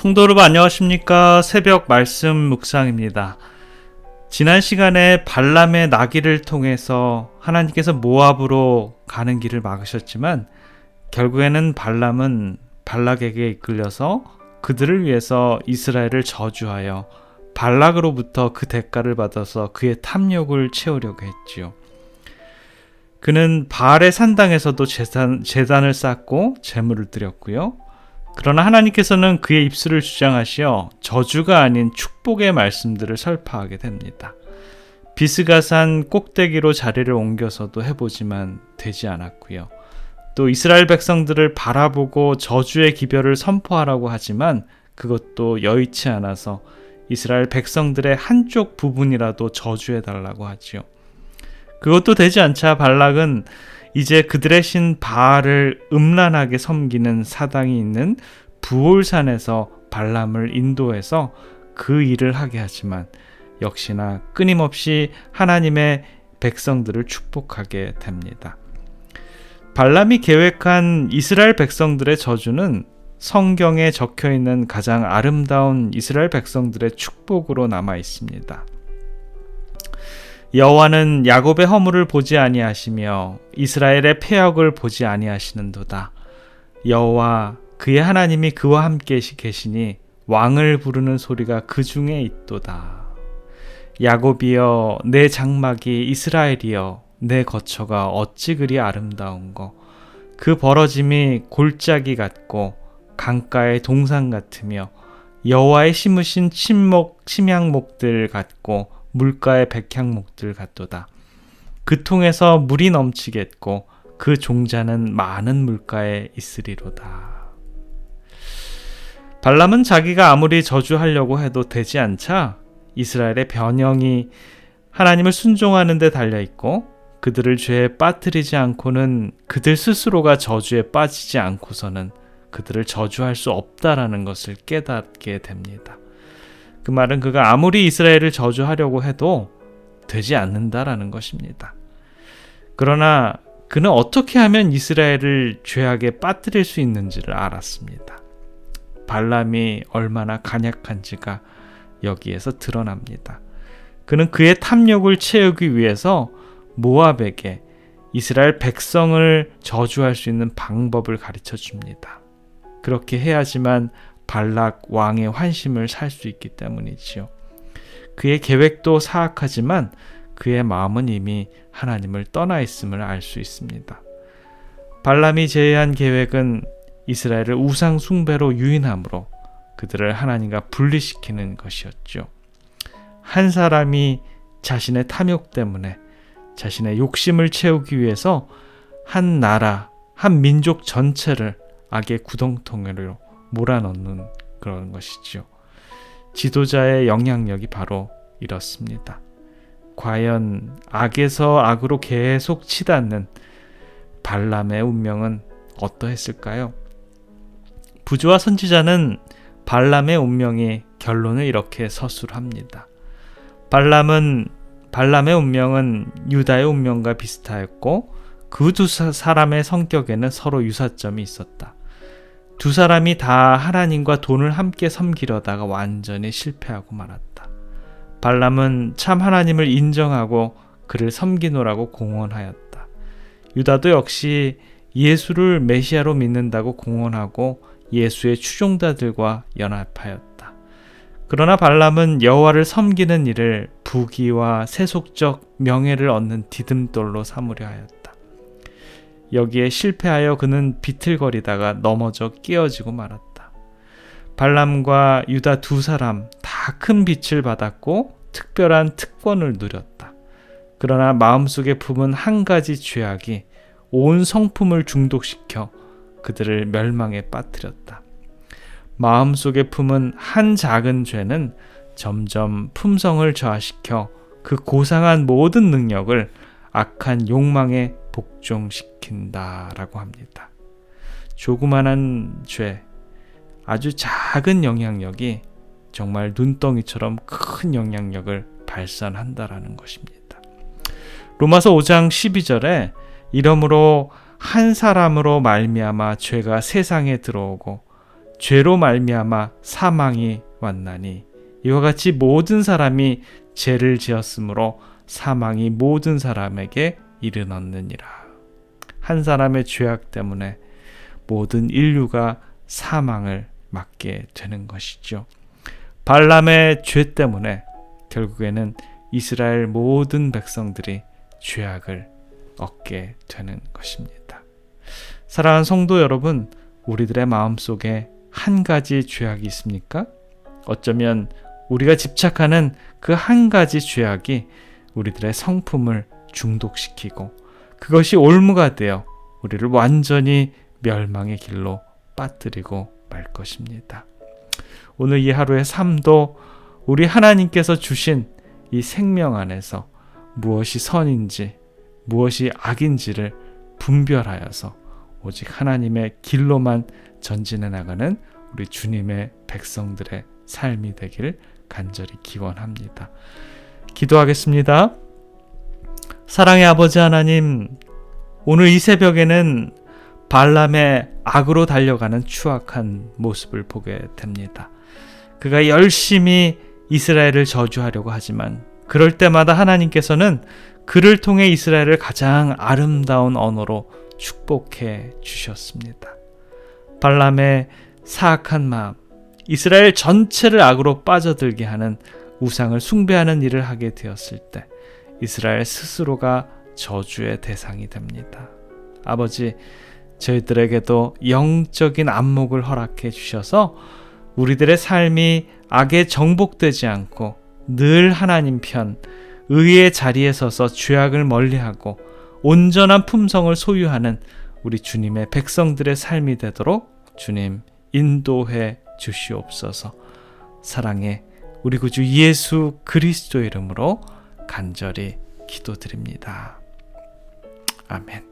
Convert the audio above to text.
성도 여러분 안녕하십니까? 새벽 말씀 묵상입니다. 지난 시간에 발람의 나귀를 통해서 하나님께서 모압으로 가는 길을 막으셨지만 결국에는 발람은 발락에게 이끌려서 그들을 위해서 이스라엘을 저주하여 발락으로부터 그 대가를 받아서 그의 탐욕을 채우려고 했지요. 그는 바알의 산당에서도 제단을 쌓고 제물을 드렸고요. 그러나 하나님께서는 그의 입술을 주장하시어 저주가 아닌 축복의 말씀들을 설파하게 됩니다. 비스가산 꼭대기로 자리를 옮겨서도 해보지만 되지 않았고요. 또 이스라엘 백성들을 바라보고 저주의 기별을 선포하라고 하지만 그것도 여의치 않아서 이스라엘 백성들의 한쪽 부분이라도 저주해달라고 하지요. 그것도 되지 않자 발락은 이제 그들의 신 바알을 음란하게 섬기는 사당이 있는 부올산에서 발람을 인도해서 그 일을 하게 하지만 역시나 끊임없이 하나님의 백성들을 축복하게 됩니다. 발람이 계획한 이스라엘 백성들의 저주는 성경에 적혀있는 가장 아름다운 이스라엘 백성들의 축복으로 남아 있습니다. 여호와는 야곱의 허물을 보지 아니하시며 이스라엘의 패역을 보지 아니하시는도다. 여호와 그의 하나님이 그와 함께 계시니 왕을 부르는 소리가 그 중에 있도다. 야곱이여 내 장막이, 이스라엘이여 내 거처가 어찌 그리 아름다운고. 그 벌어짐이 골짜기 같고 강가의 동산 같으며 여호와의 심으신 침향목들 같고 물가의 백향목들 같도다. 그 통에서 물이 넘치겠고 그 종자는 많은 물가에 있으리로다. 발람은 자기가 아무리 저주하려고 해도 되지 않자 이스라엘의 변형이 하나님을 순종하는 데 달려있고 그들을 죄에 빠뜨리지 않고는 그들 스스로가 저주에 빠지지 않고서는 그들을 저주할 수 없다라는 것을 깨닫게 됩니다. 그 말은 그가 아무리 이스라엘을 저주하려고 해도 되지 않는다라는 것입니다. 그러나 그는 어떻게 하면 이스라엘을 죄악에 빠뜨릴 수 있는지를 알았습니다. 발람이 얼마나 간약한지가 여기에서 드러납니다. 그는 그의 탐욕을 채우기 위해서 모압에게 이스라엘 백성을 저주할 수 있는 방법을 가르쳐 줍니다. 그렇게 해야지만 발락 왕의 환심을 살 수 있기 때문이지요. 그의 계획도 사악하지만 그의 마음은 이미 하나님을 떠나 있음을 알 수 있습니다. 발람이 제의한 계획은 이스라엘을 우상 숭배로 유인함으로 그들을 하나님과 분리시키는 것이었죠. 한 사람이 자신의 탐욕 때문에 자신의 욕심을 채우기 위해서 한 나라, 한 민족 전체를 악의 구덩텅이로 몰아넣는 그런 것이죠. 지도자의 영향력이 바로 이렇습니다. 과연 악에서 악으로 계속 치닫는 발람의 운명은 어떠했을까요? 부조와 선지자는 발람의 운명의 결론을 이렇게 서술합니다. 발람의 운명은 유다의 운명과 비슷하였고 그 두 사람의 성격에는 서로 유사점이 있었다. 두 사람이 다 하나님과 돈을 함께 섬기려다가 완전히 실패하고 말았다. 발람은 참 하나님을 인정하고 그를 섬기노라고 공언하였다. 유다도 역시 예수를 메시아로 믿는다고 공언하고 예수의 추종자들과 연합하였다. 그러나 발람은 여호와를 섬기는 일을 부귀와 세속적 명예를 얻는 디딤돌로 삼으려 하였다. 여기에 실패하여 그는 비틀거리다가 넘어져 끼어지고 말았다. 발람과 유다 두 사람 다 큰 빛을 받았고 특별한 특권을 누렸다. 그러나 마음속에 품은 한 가지 죄악이 온 성품을 중독시켜 그들을 멸망에 빠뜨렸다. 마음속에 품은 한 작은 죄는 점점 품성을 저하시켜 그 고상한 모든 능력을 악한 욕망에 복종시킨다라고 합니다. 조그만한 죄, 아주 작은 영향력이 정말 눈덩이처럼 큰 영향력을 발산한다라는 것입니다. 로마서 5장 12절에 이러므로 한 사람으로 말미암아 죄가 세상에 들어오고 죄로 말미암아 사망이 왔나니 이와 같이 모든 사람이 죄를 지었으므로 사망이 모든 사람에게 이르렀느니라. 한 사람의 죄악 때문에 모든 인류가 사망을 맞게 되는 것이죠. 발람의 죄 때문에 결국에는 이스라엘 모든 백성들이 죄악을 얻게 되는 것입니다. 사랑하는 성도 여러분, 우리들의 마음속에 한 가지 죄악이 있습니까? 어쩌면 우리가 집착하는 그 한 가지 죄악이 우리들의 성품을 중독시키고 그것이 올무가 되어 우리를 완전히 멸망의 길로 빠뜨리고 말 것입니다. 오늘 이 하루의 삶도 우리 하나님께서 주신 이 생명 안에서 무엇이 선인지 무엇이 악인지를 분별하여서 오직 하나님의 길로만 전진해 나가는 우리 주님의 백성들의 삶이 되길 간절히 기원합니다. 기도하겠습니다. 사랑의 아버지 하나님, 오늘 이 새벽에는 발람의 악으로 달려가는 추악한 모습을 보게 됩니다. 그가 열심히 이스라엘을 저주하려고 하지만 그럴 때마다 하나님께서는 그를 통해 이스라엘을 가장 아름다운 언어로 축복해 주셨습니다. 발람의 사악한 마음, 이스라엘 전체를 악으로 빠져들게 하는 우상을 숭배하는 일을 하게 되었을 때 이스라엘 스스로가 저주의 대상이 됩니다. 아버지, 저희들에게도 영적인 안목을 허락해 주셔서 우리들의 삶이 악에 정복되지 않고 늘 하나님 편, 의의 자리에 서서 죄악을 멀리하고 온전한 품성을 소유하는 우리 주님의 백성들의 삶이 되도록 주님 인도해 주시옵소서. 사랑해 우리 구주 예수 그리스도 이름으로 간절히 기도드립니다. 아멘.